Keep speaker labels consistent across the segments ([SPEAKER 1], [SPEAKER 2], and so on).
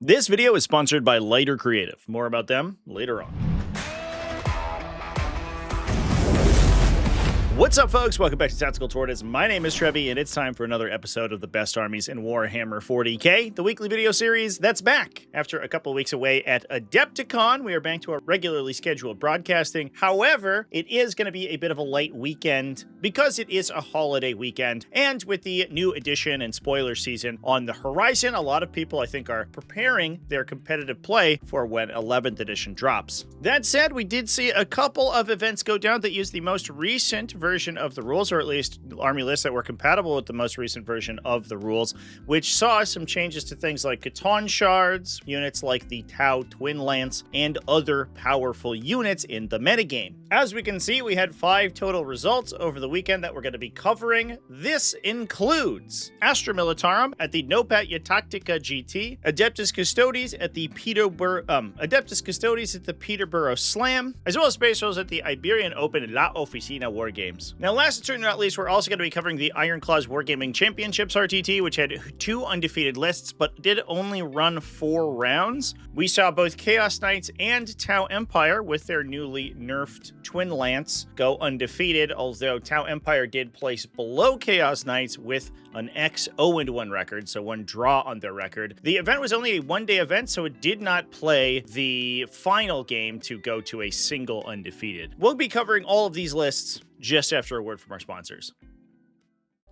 [SPEAKER 1] This video is sponsored by Lighter Creative. More about them later on. What's up, folks? Welcome back to TacticalTortoise. My name is Trevi, and it's time for another episode of the best armies in Warhammer 40k, the weekly video series that's back. After a couple weeks away at Adepticon, we are back to our regularly scheduled broadcasting. However, it is going to be a bit of a light weekend because it is a holiday weekend, and with the new edition and spoiler season on the horizon, a lot of people, I think, are preparing their competitive play for when 11th edition drops. That said, we did see a couple of events go down that use the most recent version of the rules, or at least army lists that were compatible with the most recent version of the rules, which saw some changes to things like Votann shards, units like the Tau Twin Lance, and other powerful units in the metagame. As we can see, we had 5 total results over the weekend that we're going to be covering. This includes Astra Militarum at the Nopat Tactica GT, Adeptus Custodes at the Peterborough Slam, as well as Space Rolls at the Iberian Open La Oficina Wargames. Now, last but certainly not least, we're also going to be covering the Iron Claws Wargaming Championships RTT, which had 2 undefeated lists, but did only run 4 rounds. We saw both Chaos Knights and Tau Empire with their newly nerfed Twin Lance go undefeated, although Tau Empire did place below Chaos Knights with an X-0-1 record, so 1 draw on their record. The event was only a 1-day event, so it did not play the final game to go to a single undefeated. We'll be covering all of these lists just after a word from our sponsors.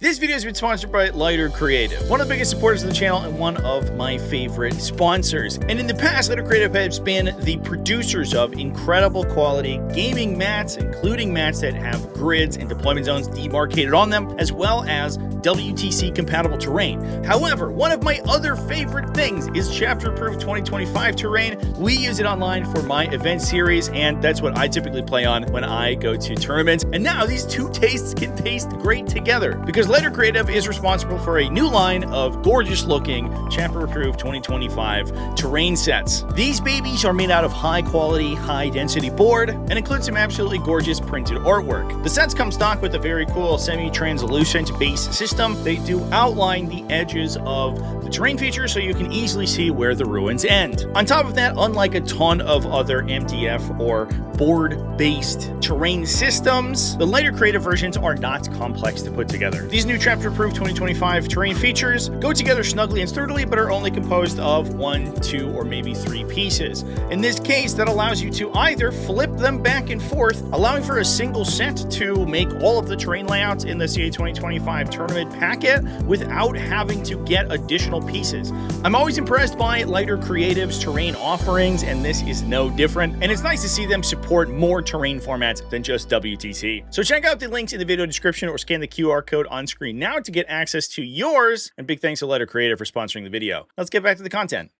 [SPEAKER 1] This video has been sponsored by Lighter Creative, one of the biggest supporters of the channel and one of my favorite sponsors. And in the past, Lighter Creative has been the producers of incredible quality gaming mats, including mats that have grids and deployment zones demarcated on them, as well as WTC compatible terrain. However, one of my other favorite things is chapter-proof 2025 terrain. We use it online for my event series, and that's what I typically play on when I go to tournaments. And now these two tastes can taste great together, because Lighter Creative is responsible for a new line of gorgeous-looking chapter-proof 2025 terrain sets. These babies are made out of high-quality, high-density board and include some absolutely gorgeous printed artwork. The sets come stock with a very cool semi-translucent base system. They do outline the edges of the terrain features so you can easily see where the ruins end. On top of that, unlike a ton of other MDF or board-based terrain systems, the Lighter Creative versions are not complex to put together. These new chapter-proof 2025 terrain features go together snugly and sturdily, but are only composed of 1, 2, or maybe 3 pieces. In this case, that allows you to either flip them back and forth, allowing for a single set to make all of the terrain layouts in the CA 2025 tournament packet without having to get additional pieces. I'm always impressed by Lighter Creative's terrain offerings, and this is no different, and it's nice to see them support more terrain formats than just WTC. So check out the links in the video description or scan the QR code on screen now to get access to yours, and big thanks to Lighter Creative for sponsoring the video. Let's get back to the content.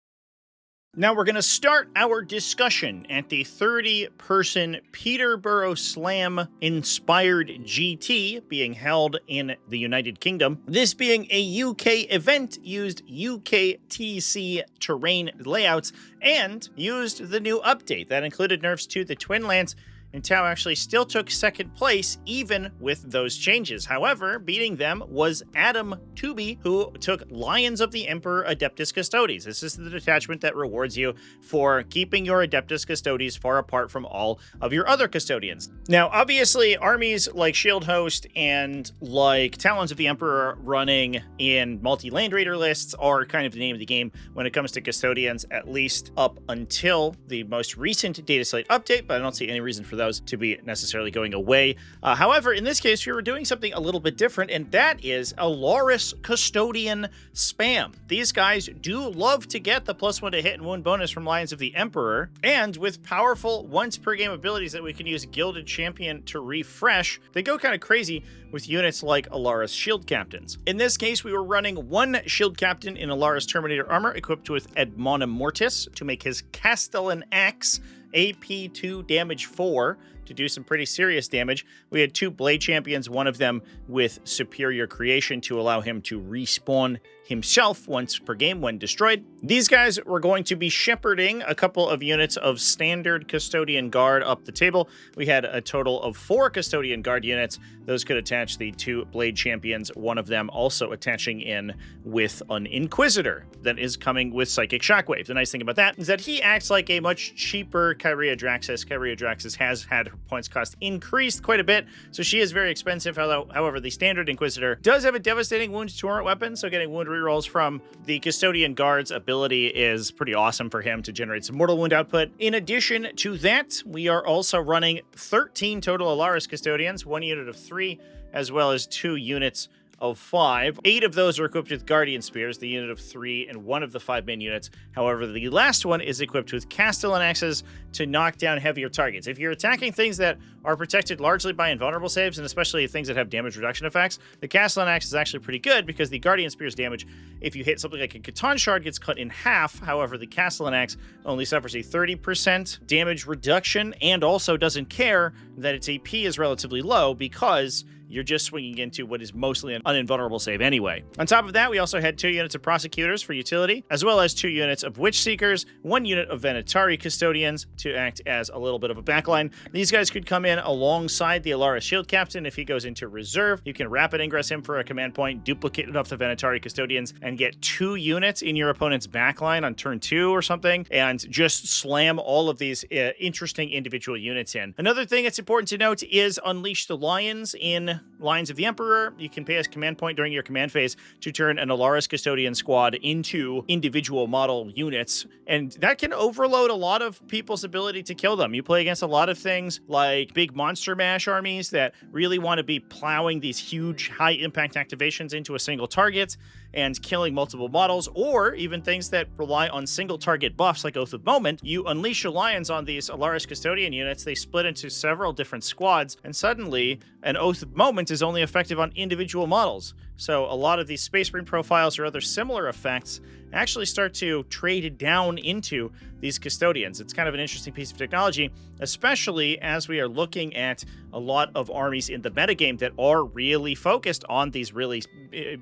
[SPEAKER 1] Now we're going to start our discussion at the 30-person Peterborough Slam inspired GT being held in the United Kingdom. This being a UK event, used UKTC terrain layouts and used the new update that included nerfs to the Twin Lance, and Tau actually still took 2nd place even with those changes. However, beating them was Adam Tubi, who took Lions of the Emperor Adeptus Custodes. This is the detachment that rewards you for keeping your Adeptus Custodes far apart from all of your other custodians. Now, obviously, armies like Shield Host and like Talons of the Emperor running in multi-land raider lists are kind of the name of the game when it comes to custodians, at least up until the most recent data slate update, but I don't see any reason for those to be necessarily going away. However, in this case, we were doing something a little bit different, and that is a Loris Custodian spam. These guys do love to get the +1 to hit and wound bonus from Lions of the Emperor, and with powerful once per game abilities that we can use Gilded Champion to refresh, they go kind of crazy with units like Alaris Shield Captains. In this case, we were running 1 Shield Captain in Alaris Terminator armor equipped with Admonum Mortis to make his Castellan Axe AP2 damage 4 to do some pretty serious damage. We had 2 Blade Champions, one of them with Superior Creation to allow him to respawn himself once per game when destroyed. These guys were going to be shepherding a couple of units of standard Custodian Guard up the table. We had a total of 4 Custodian Guard units. Those could attach the 2 Blade Champions, one of them also attaching in with an Inquisitor that is coming with Psychic Shockwave. The nice thing about that is that he acts like a much cheaper Kyria Draxus. Kyria Draxus has had her points cost increased quite a bit, so she is very expensive. However, the standard Inquisitor does have a devastating wound torrent weapon, so getting wound rerolls from the Custodian Guard's ability is pretty awesome for him to generate some mortal wound output. In addition to that, we are also running 13 total Alaris Custodians, 1 unit of 3, as well as 2 units of 5. 8 of those are equipped with Guardian Spears, the unit of 3, and 1 of the 5 main units. However, the last one is equipped with Castellan Axes to knock down heavier targets. If you're attacking things that are protected largely by invulnerable saves, and especially things that have damage reduction effects, the Castellan Axe is actually pretty good because the Guardian Spear's damage, if you hit something like a Catan Shard, gets cut in half. However, the Castellan Axe only suffers a 30% damage reduction and also doesn't care that its AP is relatively low because you're just swinging into what is mostly an uninvulnerable save anyway. On top of that, we also had 2 units of Prosecutors for utility, as well as 2 units of Witch Seekers, 1 unit of Venatari Custodians to act as a little bit of a backline. These guys could come in alongside the Alaris Shield Captain if he goes into reserve. You can rapid ingress him for a command point, duplicate it off the Venatari Custodians, and get 2 units in your opponent's backline on turn 2 or something, and just slam all of these interesting individual units in. Another thing that's important to note is Unleash the Lions in Lines of the Emperor. You can pay a command point during your command phase to turn an Alaris Custodian squad into individual model units, and that can overload a lot of people's ability to kill them. You play against a lot of things like big monster mash armies that really want to be plowing these huge high-impact activations into a single target and killing multiple models, or even things that rely on single target buffs like Oath of Moment. You unleash your lions on these Alaris Custodian units, they split into several different squads, and suddenly an Oath of Moment is only effective on individual models. So a lot of these Space Marine profiles or other similar effects actually start to trade down into these Custodians. It's kind of an interesting piece of technology, especially as we are looking at a lot of armies in the metagame that are really focused on these really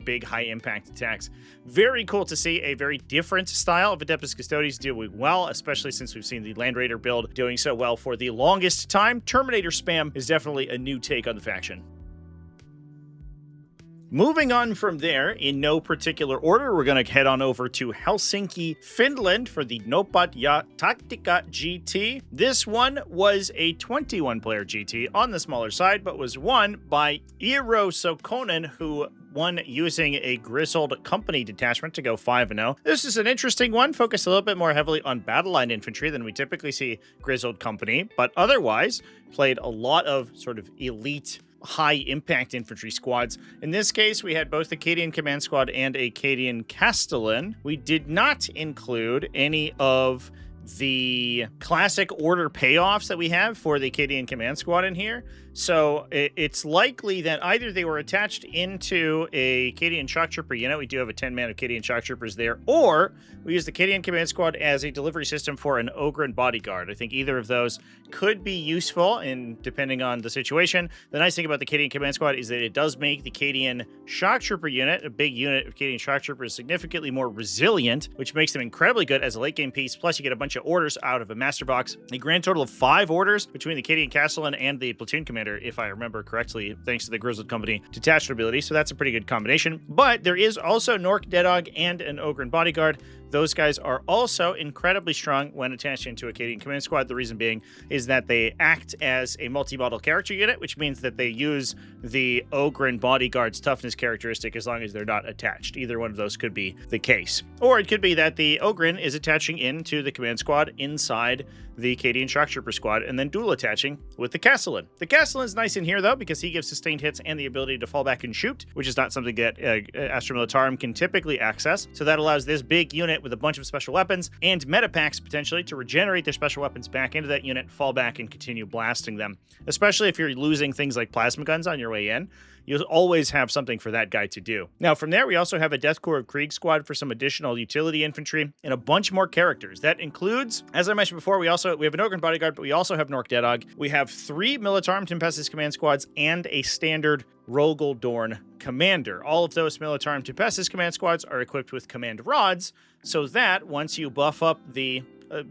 [SPEAKER 1] big high-impact attacks. Very cool to see a very different style of Adeptus Custodes doing well, especially since we've seen the Land Raider build doing so well for the longest time. Terminator spam is definitely a new take on the faction. Moving on from there, in no particular order, we're going to head on over to Helsinki, Finland for the Nopat ja Taktika GT. This one was a 21-player GT on the smaller side, but was won by Eero Sokonen, who won using a Grizzled Company detachment to go 5-0. This is an interesting one, focused a little bit more heavily on battle line infantry than we typically see Grizzled Company, but otherwise played a lot of sort of elite high-impact infantry squads. In this case, we had both the Cadian Command Squad and a Cadian Castellan. We did not include any of the classic order payoffs that we have for the Cadian Command Squad in here. So it's likely that either they were attached into a Cadian Shock Trooper unit. We do have a 10-man of Cadian Shock Troopers there. Or we use the Cadian Command Squad as a delivery system for an Ogren Bodyguard. I think either of those could be useful depending on the situation. The nice thing about the Cadian Command Squad is that it does make the Cadian Shock Trooper unit, a big unit of Cadian Shock Troopers, significantly more resilient, which makes them incredibly good as a late game piece. Plus, you get a bunch of orders out of a master box. A grand total of 5 orders between the Cadian Castellan and the Platoon Commander, if I remember correctly, thanks to the Grizzled Company detachment ability. So that's a pretty good combination. But there is also Nork Deadog and an Ogren Bodyguard. Those guys are also incredibly strong when attached into a Cadian Command Squad. The reason being is that they act as a multi-model character unit, which means that they use the Ogren Bodyguard's toughness characteristic as long as they're not attached. Either one of those could be the case. Or it could be that the Ogren is attaching into the Command Squad inside the Cadian Shock Trooper squad and then dual attaching with the Castellan. The Castellan's nice in here though because he gives sustained hits and the ability to fall back and shoot, which is not something that Astra Militarum can typically access. So that allows this big unit unit with a bunch of special weapons and meta packs potentially to regenerate their special weapons back into that unit, fall back, and continue blasting them. Especially if you're losing things like plasma guns on your way in, you'll always have something for that guy to do. Now, from there, we also have a Death Corps of Krieg squad for some additional utility infantry and a bunch more characters. That includes, as I mentioned before, we have an Ogryn bodyguard, but we also have Nork Deadog. We have 3 Militarum Tempestus command squads and a standard Rogel Dorn commander. All of those Militarum Tempestus command squads are equipped with command rods, so that once you buff up the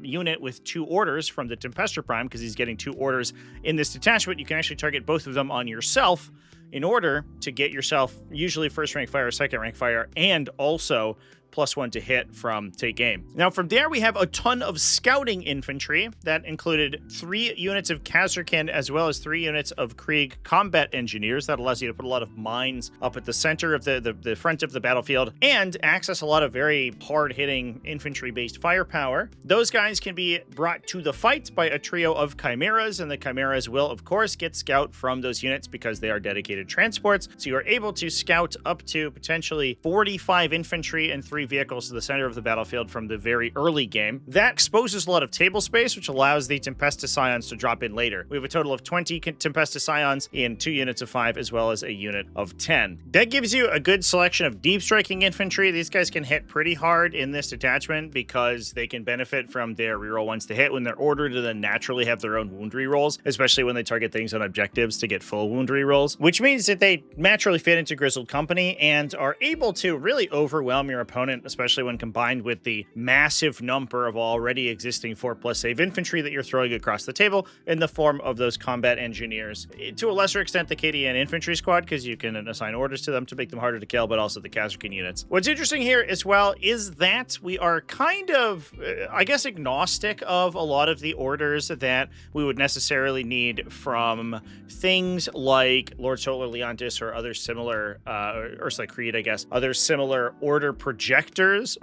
[SPEAKER 1] unit with 2 orders from the Tempester Prime, because he's getting 2 orders in this detachment, you can actually target both of them on yourself in order to get yourself usually first rank fire, second rank fire, and also +1 to hit from take aim. Now from there we have a ton of scouting infantry that included 3 units of Kazarkin as well as 3 units of Krieg combat engineers. That allows you to put a lot of mines up at the center of the front of the battlefield and access a lot of very hard-hitting infantry-based firepower. Those guys can be brought to the fight by a trio of chimeras, and the chimeras will of course get scout from those units because they are dedicated transports. So you are able to scout up to potentially 45 infantry and 3 vehicles to the center of the battlefield from the very early game. That exposes a lot of table space, which allows the Tempestus Scions to drop in later. We have a total of 20 Tempestus Scions in 2 units of 5, as well as a unit of 10. That gives you a good selection of deep striking infantry. These guys can hit pretty hard in this detachment because they can benefit from their reroll ones to hit when they're ordered to then naturally have their own wound rerolls, especially when they target things on objectives to get full wound rerolls, which means that they naturally fit into Grizzled Company and are able to really overwhelm your opponent, especially when combined with the massive number of already existing 4+ save infantry that you're throwing across the table in the form of those combat engineers. To a lesser extent, the KDN infantry squad, because you can assign orders to them to make them harder to kill, but also the Kazarkin units. What's interesting here as well is that we are kind of, I guess, agnostic of a lot of the orders that we would necessarily need from things like Lord Solar Leontis or other similar, Ursula Creed, I guess, other similar order projectors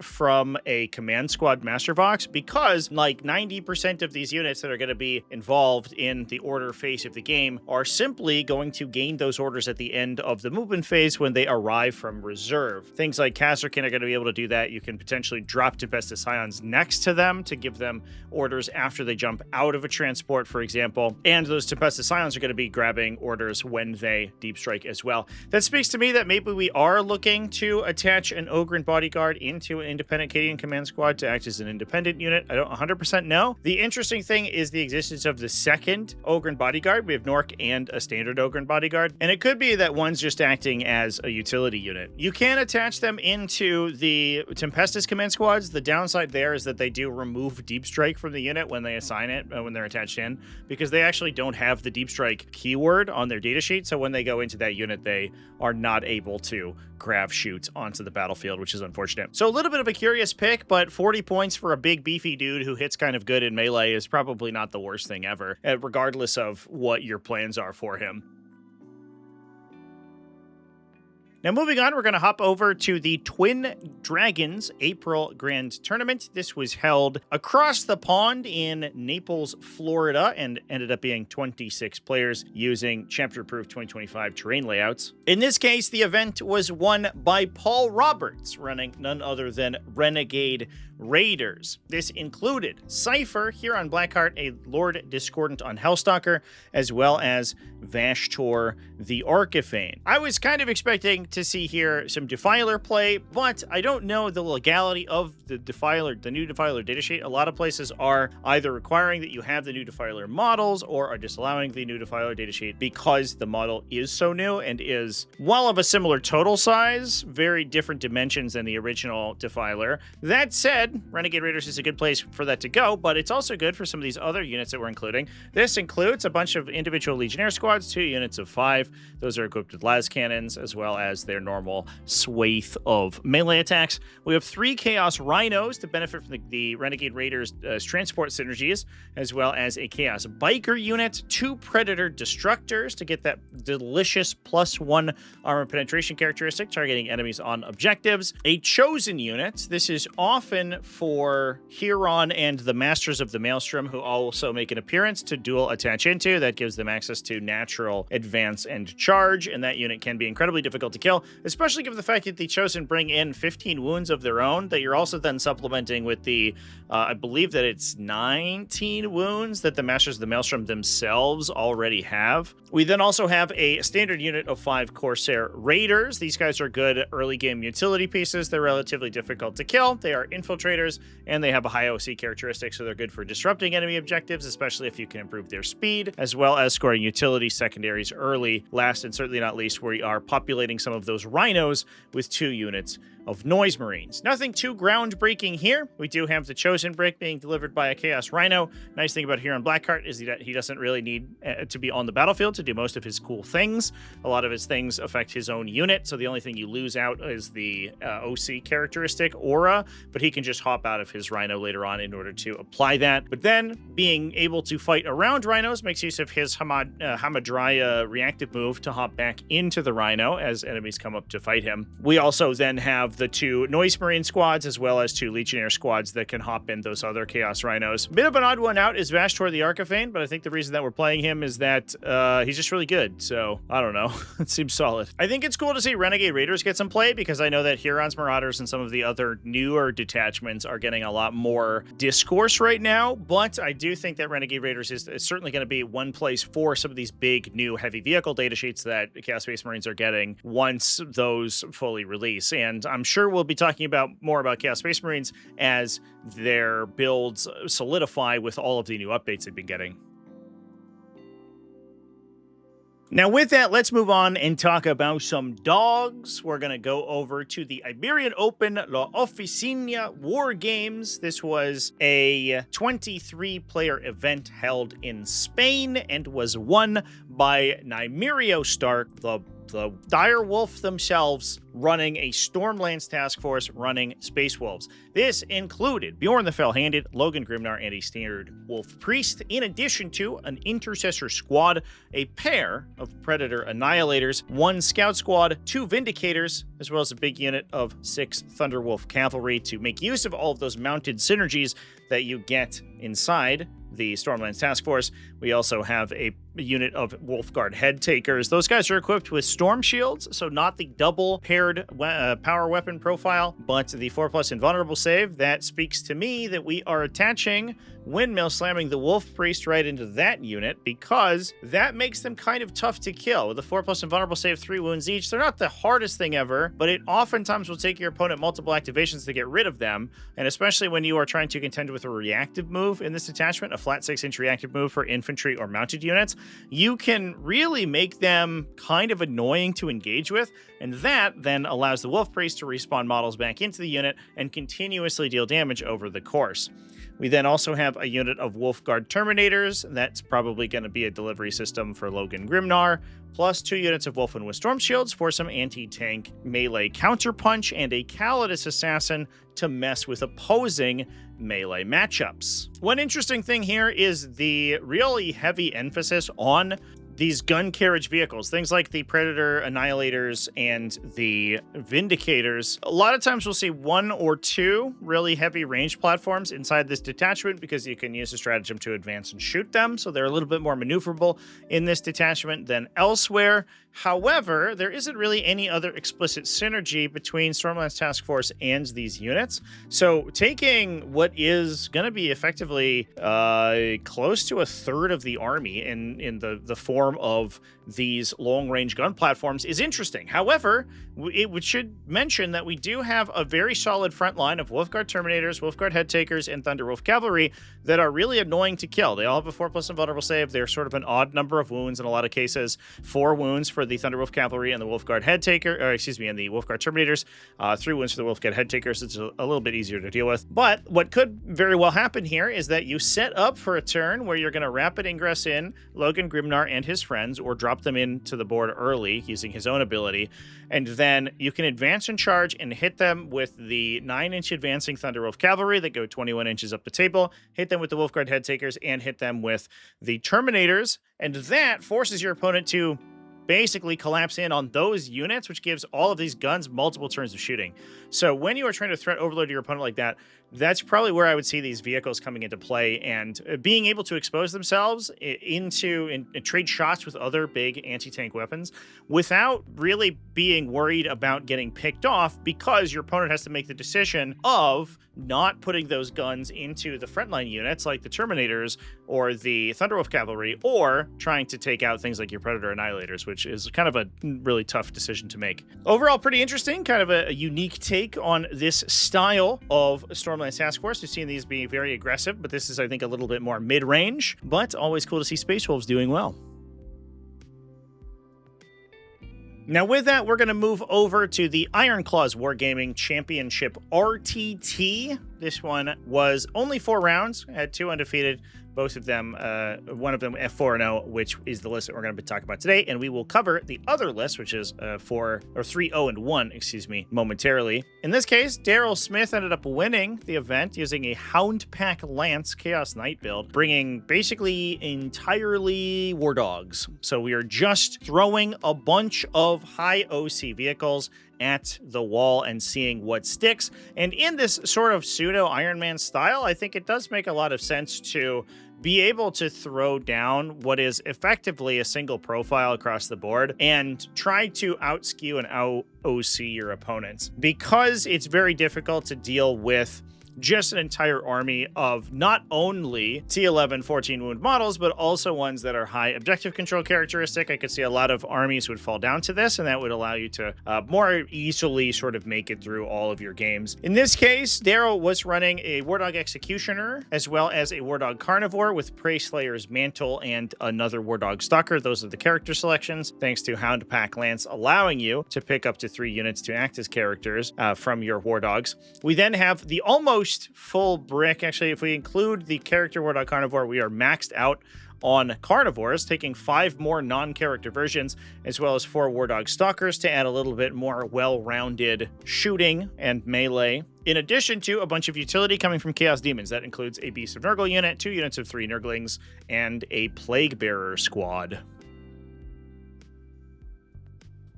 [SPEAKER 1] from a command squad master box, because like 90% of these units that are going to be involved in the order phase of the game are simply going to gain those orders at the end of the movement phase when they arrive from reserve. Things like Kazarkin are going to be able to do that. You can potentially drop Tempestus Scions next to them to give them orders after they jump out of a transport, for example, and those Tempestus Scions are going to be grabbing orders when they deep strike as well. That speaks to me that maybe we are looking to attach an Ogryn bodyguard into an independent Cadian command squad to act as an independent unit. I don't 100% know. The interesting thing is the existence of the second Ogryn bodyguard. We have Nork and a standard Ogryn bodyguard, and it could be that one's just acting as a utility unit. You can attach them into the Tempestus command squads. The downside there is that they do remove deep strike from the unit when they assign it, when they're attached in, because they actually don't have the deep strike keyword on their datasheet. So when they go into that unit, they are not able to grav shoot onto the battlefield, which is unfortunate. So a little bit of a curious pick, but 40 points for a big beefy dude who hits kind of good in melee is probably not the worst thing ever, regardless of what your plans are for him. Now, moving on, we're going to hop over to the Twin Dragons April Grand Tournament. This was held across the pond in Naples, Florida, and ended up being 26 players using chapter-approved 2025 terrain layouts. In this case, the event was won by Paul Roberts, running none other than Renegade Raiders. This included Cypher here on Blackheart, a Lord Discordant on Hellstalker, as well as Vashtor the Archifane. I was kind of expecting to see here some Defiler play, but I don't know the legality of the Defiler, the new Defiler datasheet. A lot of places are either requiring that you have the new Defiler models or are disallowing the new Defiler datasheet because the model is so new and is, while of a similar total size, very different dimensions than the original Defiler. That said, Renegade Raiders is a good place for that to go, but it's also good for some of these other units that we're including. This includes a bunch of individual Legionnaire squads, 2 units of 5. Those are equipped with las cannons, as well as their normal swathe of melee attacks. We have 3 Chaos Rhinos to benefit from the Renegade Raiders transport synergies, as well as a Chaos Biker unit, 2 Predator Destructors to get that delicious +1 armor penetration characteristic, targeting enemies on objectives, a Chosen unit. This is often for Huron and the Masters of the Maelstrom, who also make an appearance to dual attach into. That gives them access to natural advance and charge, and that unit can be incredibly difficult to kill, especially given the fact that the Chosen bring in 15 wounds of their own that you're also then supplementing with the, I believe that it's 19 wounds that the Masters of the Maelstrom themselves already have. We then also have a standard unit of 5 Corsair Raiders. These guys are good early game utility pieces. They're relatively difficult to kill. They are infiltrators, and they have a high OC characteristic, so they're good for disrupting enemy objectives, especially if you can improve their speed, as well as scoring utility secondaries early. Last and certainly not least, we are populating some of those rhinos with 2 units of Noise Marines. Nothing too groundbreaking here. We do have the Chosen Brick being delivered by a Chaos Rhino. Nice thing about Huron Blackheart is that he doesn't really need to be on the battlefield to do most of his cool things. A lot of his things affect his own unit, so the only thing you lose out is the OC characteristic aura, but he can just hop out of his Rhino later on in order to apply that. But then, being able to fight around Rhinos makes use of his Hamadryah reactive move to hop back into the Rhino as enemies come up to fight him. We also then have the 2 Noise Marine squads, as well as 2 Legionnaire squads that can hop in those other Chaos Rhinos. Bit of an odd one out is Vashtor the Archifane, but I think the reason that we're playing him is that he's just really good, so I don't know. It seems solid. I think it's cool to see Renegade Raiders get some play, because I know that Huron's Marauders and some of the other newer detachments are getting a lot more discourse right now, but I do think that Renegade Raiders is certainly going to be one place for some of these big new heavy vehicle datasheets that Chaos Space Marines are getting once those fully release, and I'm sure we'll be talking more about Chaos Space Marines as their builds solidify with all of the new updates they've been getting. Now, with that, let's move on and talk about some dogs. We're going to go over to the Iberian Open La Oficina War Games. This was a 23-player event held in Spain and was won by Nymerio Stark, the dire wolf themselves, running a Stormlands task force running Space Wolves. This included Bjorn the Fell-Handed, Logan Grimnar, and a standard Wolf Priest, in addition to an Intercessor squad, a pair of Predator Annihilators, 1 Scout squad, 2 Vindicators, as well as a big unit of 6 Thunderwolf Cavalry to make use of all of those mounted synergies that you get inside the Stormlands Task Force. We also have a unit of Wolfguard Head Takers. Those guys are equipped with Storm Shields, so not the double paired power weapon profile, but the 4+ invulnerable save. That speaks to me that we are attaching Windmill Slamming the Wolf Priest right into that unit, because that makes them kind of tough to kill. With a 4+ invulnerable save, 3 wounds each, they're not the hardest thing ever, but it oftentimes will take your opponent multiple activations to get rid of them, and especially when you are trying to contend with a reactive move in this attachment, a flat 6-inch reactive move for infantry or mounted units, you can really make them kind of annoying to engage with, and that then allows the Wolf Priest to respawn models back into the unit and continuously deal damage over the course. We then also have a unit of Wolfguard Terminators. That's probably going to be a delivery system for Logan Grimnar, plus 2 units of Wolfen with Storm Shields for some anti-tank melee counterpunch, and a Calidus Assassin to mess with opposing melee matchups. One interesting thing here is the really heavy emphasis on these gun carriage vehicles, things like the Predator Annihilators and the Vindicators. A lot of times we'll see 1 or 2 really heavy range platforms inside this detachment, because you can use a stratagem to advance and shoot them, so they're a little bit more maneuverable in this detachment than elsewhere. However, there isn't really any other explicit synergy between Stormlands Task Force and these units. So taking what is going to be effectively close to a third of the army in the form of these long-range gun platforms is interesting. However, it should mention that we do have a very solid front line of Wolfguard Terminators, Wolfguard Head Takers, and Thunderwolf Cavalry that are really annoying to kill. They all have a 4+ invulnerable save. They're sort of an odd number of wounds in a lot of cases. 4 wounds for the Thunderwolf Cavalry and the Wolfguard Head Taker, and the Wolfguard Terminators. 3 wounds for the Wolfguard Head Takers. It's a little bit easier to deal with. But what could very well happen here is that you set up for a turn where you're going to rapid ingress in Logan Grimnar and his friends, or drop them into the board early using his own ability, and then you can advance and charge and hit them with the 9-inch advancing Thunderwolf Cavalry that go 21 inches up the table, hit them with the Wolfguard Head Takers, and hit them with the Terminators, and that forces your opponent to basically collapse in on those units, which gives all of these guns multiple turns of shooting. So when you are trying to threat overload your opponent like that, that's probably where I would see these vehicles coming into play, and being able to expose themselves into and trade shots with other big anti-tank weapons without really being worried about getting picked off, because your opponent has to make the decision of not putting those guns into the frontline units like the Terminators or the Thunderwolf Cavalry, or trying to take out things like your Predator Annihilators, which is kind of a really tough decision to make. Overall, pretty interesting, kind of a unique take on this style of Stormlands Task Force. We've seen these be very aggressive, but this is, I think, a little bit more mid-range, but always cool to see Space Wolves doing well. Now with that, we're going to move over to the Ironclaws Wargaming Championship RTT. This one was only 4 rounds, had 2 undefeated, both of them, one of them F4-0, which is the list that we're going to be talking about today, and we will cover the other list, which is 3-0-1, excuse me, momentarily. In this case, Daryl Smith ended up winning the event using a Hound Pack Lance Chaos Knight build, bringing basically entirely War Dogs. So we are just throwing a bunch of high OC vehicles at the wall and seeing what sticks. And in this sort of pseudo Iron Man style, I think it does make a lot of sense to be able to throw down what is effectively a single profile across the board and try to out-skew and out-OC your opponents, because it's very difficult to deal with just an entire army of not only T11 14 wound models, but also ones that are high objective control characteristic. I could see a lot of armies would fall down to this, and that would allow you to more easily sort of make it through all of your games. In this case, Daryl was running a War Dog Executioner as well as a War Dog Carnivore with Prey Slayer's Mantle and another War Dog Stalker. Those are the character selections, thanks to Hound Pack Lance allowing you to pick up to 3 units to act as characters from your War Dogs. We then have the almost full brick. Actually, if we include the character War Dog Carnivore, we are maxed out on Carnivores, taking 5 more non-character versions, as well as 4 War Dog Stalkers to add a little bit more well-rounded shooting and melee. In addition to a bunch of utility coming from Chaos Demons. That includes a Beast of Nurgle unit, 2 units of 3 Nurglings, and a Plague Bearer squad.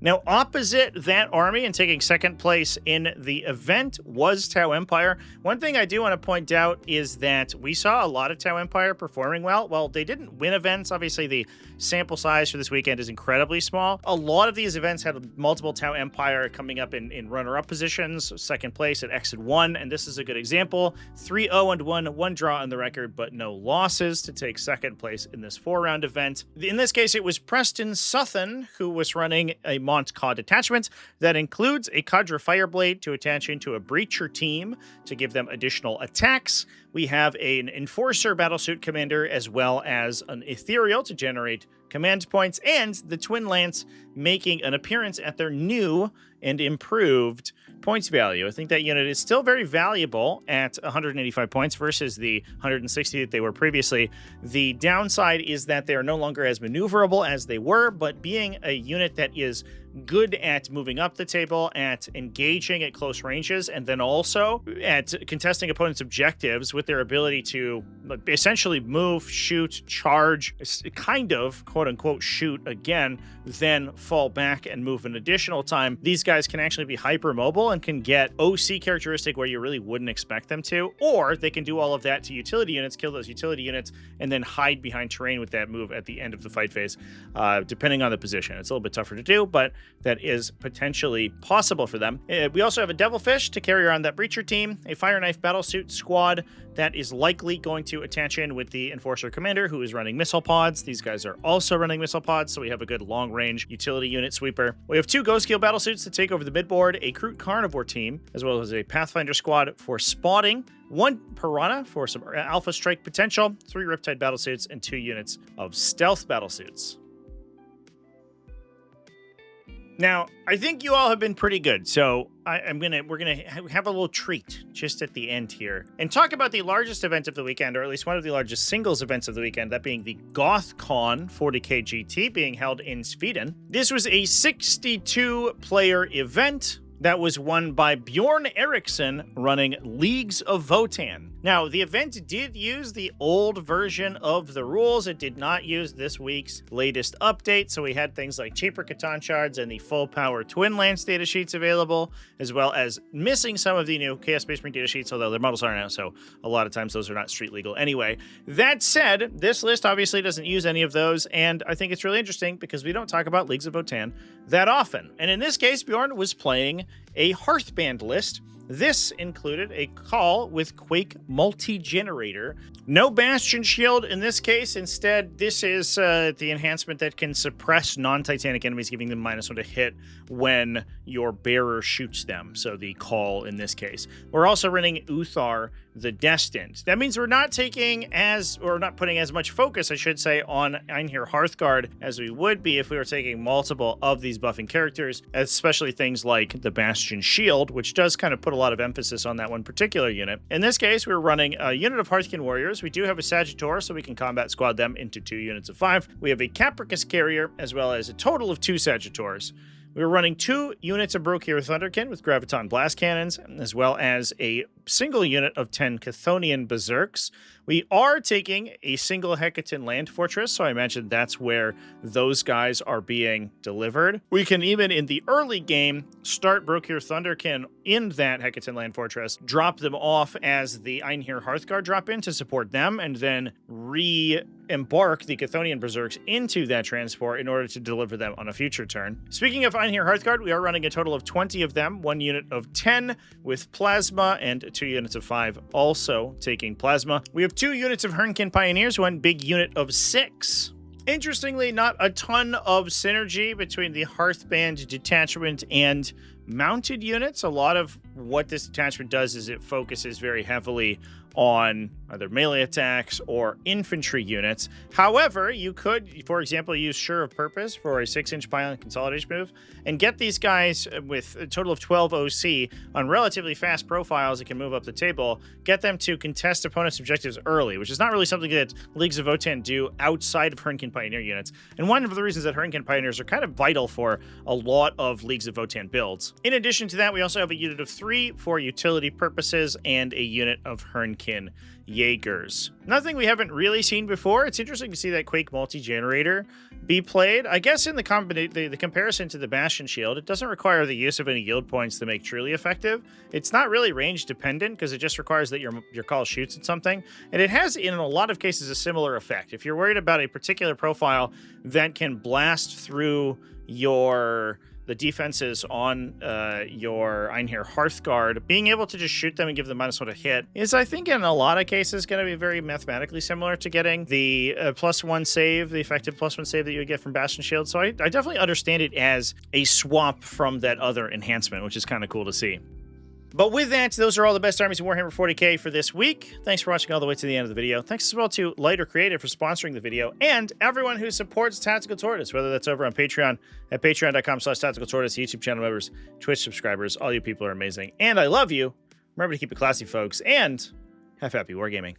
[SPEAKER 1] Now, opposite that army and taking second place in the event was Tau Empire. One thing I do want to point out is that we saw a lot of Tau Empire performing well. Well, they didn't win events. Obviously, the sample size for this weekend is incredibly small. A lot of these events had multiple Tau Empire coming up in runner-up positions, second place at Exit 1, and this is a good example. 3-0-1, 1 draw on the record, but no losses to take second place in this 4-round event. In this case, it was Preston Sutton who was running a Montclaw detachment that includes a Cadre Fireblade to attach into a Breacher team to give them additional attacks. We have an Enforcer Battlesuit Commander as well as an Ethereal to generate command points, and the Twin Lance making an appearance at their new and improved points value. I think that unit is still very valuable at 185 points versus the 160 that they were previously. The downside is that they are no longer as maneuverable as they were, but being a unit that is good at moving up the table, at engaging at close ranges, and then also at contesting opponents' objectives with their ability to essentially move, shoot, charge, kind of, quote-unquote, shoot again, then fall back and move an additional time. These guys can actually be hyper-mobile and can get OC characteristic where you really wouldn't expect them to, or they can do all of that to utility units, kill those utility units, and then hide behind terrain with that move at the end of the fight phase, depending on the position. It's a little bit tougher to do, but that is potentially possible for them. We also have a Devilfish to carry around that Breacher team, a Fire Knife Battlesuit squad that is likely going to attach in with the Enforcer Commander, who is running missile pods. These guys are also running missile pods, so we have a good long-range utility unit sweeper. We have 2 Ghost Scale Battlesuits to take over the midboard, a Kroot Carnivore team, as well as a Pathfinder squad for spotting, 1 Piranha for some Alpha Strike potential, 3 Riptide Battlesuits, and 2 units of Stealth Battlesuits. Now, I think you all have been pretty good, so we're gonna have a little treat just at the end here and talk about the largest event of the weekend, or at least one of the largest singles events of the weekend, that being the GothCon 40K GT being held in Sweden. This was a 62-player event that was won by Bjorn Eriksson running Leagues of Votann. Now, the event did use the old version of the rules. It did not use this week's latest update, so we had things like cheaper Catan shards and the full power Twin Lance datasheets available, as well as missing some of the new Chaos Space Marine datasheets, although their models aren't out, so a lot of times those are not street legal anyway. That said, this list obviously doesn't use any of those, and I think it's really interesting because we don't talk about Leagues of Votann that often. And in this case, Bjorn was playing a Hearthband list. This included a call with Quake Multi-Generator. No Bastion Shield in this case. Instead, this is the enhancement that can suppress non-Titanic enemies, giving them -1 to hit when your bearer shoots them. So the call in this case. We're also running Uthar the Destined. That means we're not taking or not putting as much focus, I should say, on Einherjar Hearthguard as we would be if we were taking multiple of these buffing characters, especially things like the Bastion Shield, which does kind of put a lot of emphasis on that one particular unit. In this case, we're running a unit of Hearthkin Warriors. We do have a Sagittor, so we can combat squad them into 2 units of 5. We have a Capricus Carrier, as well as a total of 2 Sagittors. We were running 2 units of Brokir Thunderkin with Graviton Blast Cannons, as well as a single unit of 10 Chthonian Berserks. We are taking a single Hecaton Land Fortress, so I imagine that's where those guys are being delivered. We can even, in the early game, start Brokir Thunderkin in that Hecaton Land Fortress, drop them off as the Einherjar Hearthguard drop in to support them, and then re-embark the Chthonian Berserks into that transport in order to deliver them on a future turn. Speaking of Einherjar Hearthguard, we are running a total of 20 of them, 1 unit of 10 with Plasma, and 2 units of 5 also taking Plasma. We have 2 units of Hernkin Pioneers, 1 big unit of 6. Interestingly, not a ton of synergy between the Hearthband detachment and mounted units. A lot of what this detachment does is it focuses very heavily on either melee attacks or infantry units. However, you could, for example, use Sure of Purpose for a 6-inch pylon consolidation move and get these guys with a total of 12 OC on relatively fast profiles that can move up the table, get them to contest opponents' objectives early, which is not really something that Leagues of Votann do outside of Hernkin Pioneer units. And one of the reasons that Hernkin Pioneers are kind of vital for a lot of Leagues of Votann builds. In addition to that, we also have a unit of 3 for utility purposes and a unit of Hernkin Jaegers. Nothing we haven't really seen before. It's interesting to see that Quake Multi-Generator be played. I guess in the comparison to the Bastion Shield, it doesn't require the use of any yield points to make truly effective. It's not really range dependent because it just requires that your call shoots at something. And it has, in a lot of cases, a similar effect. If you're worried about a particular profile that can blast through the defenses on your Einherjar Hearthguard, being able to just shoot them and give them -1 to hit is, I think, in a lot of cases going to be very mathematically similar to getting the +1 save, the effective +1 save that you would get from Bastion Shield. So I definitely understand it as a swap from that other enhancement, which is kind of cool to see. But with that, those are all the best armies in Warhammer 40k for this week. Thanks for watching all the way to the end of the video. Thanks as well to Lighter Creative for sponsoring the video, and everyone who supports TacticalTortoise, whether that's over on Patreon at patreon.com/TacticalTortoise, YouTube channel members, Twitch subscribers. All you people are amazing, and I love you. Remember to keep it classy, folks, and have happy wargaming.